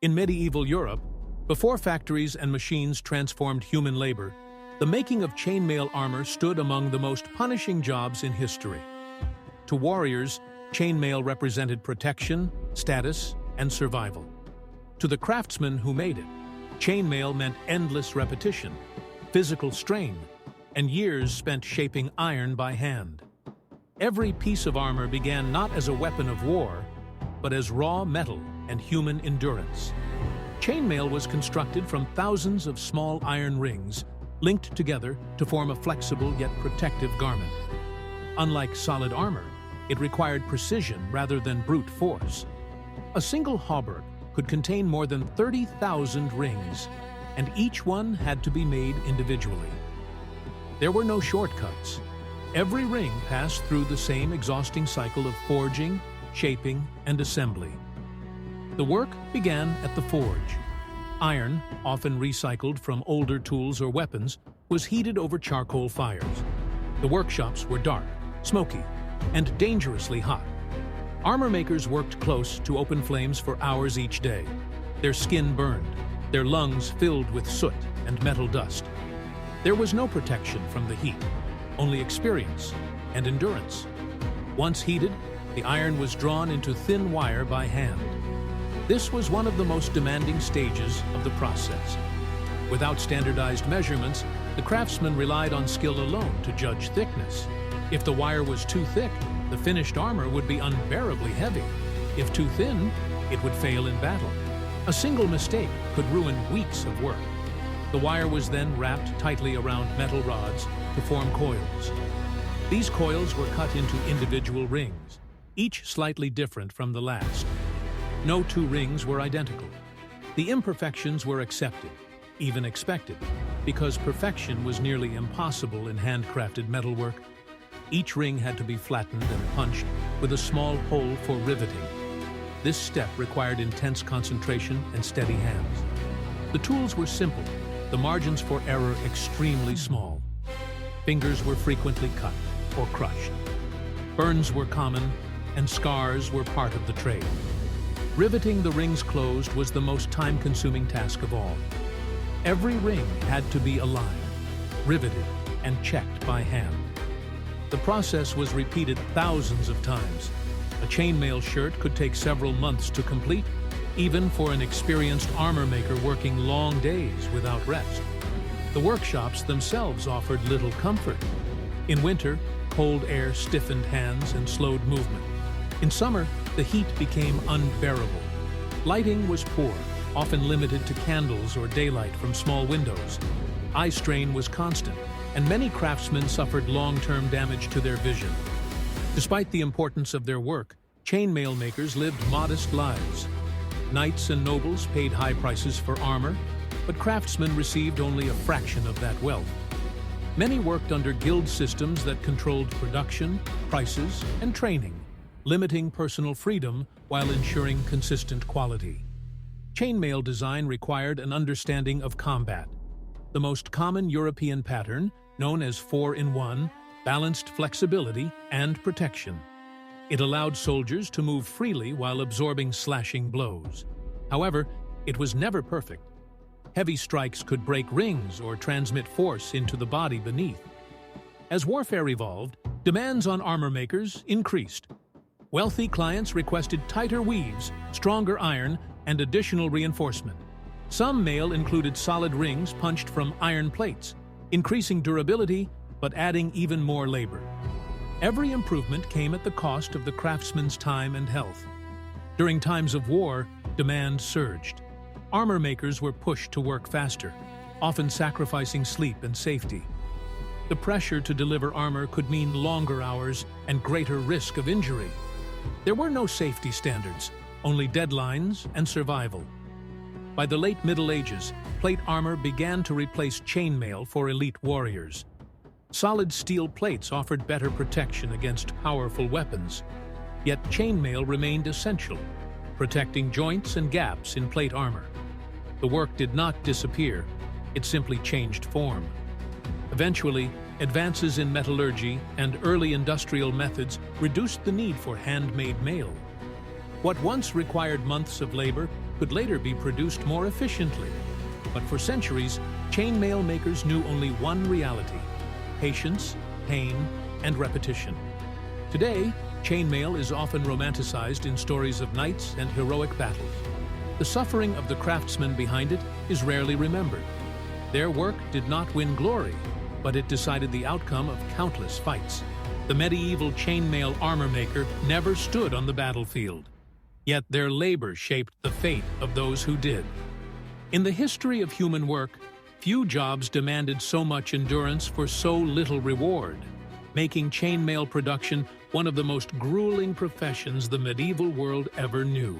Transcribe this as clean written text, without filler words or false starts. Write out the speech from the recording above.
In medieval Europe, before factories and machines transformed human labor, the making of chainmail armor stood among the most punishing jobs in history. To warriors, chainmail represented protection, status, and survival. To the craftsmen who made it, chainmail meant endless repetition, physical strain, and years spent shaping iron by hand. Every piece of armor began not as a weapon of war, but as raw metal and human endurance. Chainmail was constructed from thousands of small iron rings linked together to form a flexible yet protective garment. Unlike solid armor, it required precision rather than brute force. A single hauberk could contain more than 30,000 rings, and each one had to be made individually. There were no shortcuts. Every ring passed through the same exhausting cycle of forging, shaping, and assembly. The work began at the forge. Iron, often recycled from older tools or weapons, was heated over charcoal fires. The workshops were dark, smoky, and dangerously hot. Armor makers worked close to open flames for hours each day. Their skin burned, their lungs filled with soot and metal dust. There was no protection from the heat, only experience and endurance. Once heated, the iron was drawn into thin wire by hand. This was one of the most demanding stages of the process. Without standardized measurements, the craftsman relied on skill alone to judge thickness. If the wire was too thick, the finished armor would be unbearably heavy. If too thin, it would fail in battle. A single mistake could ruin weeks of work. The wire was then wrapped tightly around metal rods to form coils. These coils were cut into individual rings, each slightly different from the last. No two rings were identical. The imperfections were accepted, even expected, because perfection was nearly impossible in handcrafted metalwork. Each ring had to be flattened and punched with a small hole for riveting. This step required intense concentration and steady hands. The tools were simple, the margins for error extremely small. Fingers were frequently cut or crushed. Burns were common, and scars were part of the trade. Riveting the rings closed was the most time-consuming task of all. Every ring had to be aligned, riveted, and checked by hand. The process was repeated thousands of times. A chainmail shirt could take several months to complete, even for an experienced armor maker working long days without rest. The workshops themselves offered little comfort. In winter, cold air stiffened hands and slowed movement. In summer, the heat became unbearable. Lighting was poor, often limited to candles or daylight from small windows. Eye strain was constant, and many craftsmen suffered long-term damage to their vision. Despite the importance of their work, chainmail makers lived modest lives. Knights and nobles paid high prices for armor, but craftsmen received only a fraction of that wealth. Many worked under guild systems that controlled production, prices, and training, limiting personal freedom while ensuring consistent quality. Chainmail design required an understanding of combat. The most common European pattern, known as 4-in-1, balanced flexibility and protection. It allowed soldiers to move freely while absorbing slashing blows. However, it was never perfect. Heavy strikes could break rings or transmit force into the body beneath. As warfare evolved, demands on armor makers increased. Wealthy clients requested tighter weaves, stronger iron, and additional reinforcement. Some mail included solid rings punched from iron plates, increasing durability but adding even more labor. Every improvement came at the cost of the craftsman's time and health. During times of war, demand surged. Armor makers were pushed to work faster, often sacrificing sleep and safety. The pressure to deliver armor could mean longer hours and greater risk of injury. There were no safety standards, only deadlines and survival. By the late Middle Ages, plate armor began to replace chainmail for elite warriors. Solid steel plates offered better protection against powerful weapons. Yet chainmail remained essential, protecting joints and gaps in plate armor. The work did not disappear, it simply changed form. Eventually, advances in metallurgy and early industrial methods reduced the need for handmade mail. What once required months of labor could later be produced more efficiently. But for centuries, chainmail makers knew only one reality: patience, pain, and repetition. Today, chainmail is often romanticized in stories of knights and heroic battles. The suffering of the craftsmen behind it is rarely remembered. Their work did not win glory, but it decided the outcome of countless fights. The medieval chainmail armor maker never stood on the battlefield, yet their labor shaped the fate of those who did. In the history of human work, few jobs demanded so much endurance for so little reward, making chainmail production one of the most grueling professions the medieval world ever knew.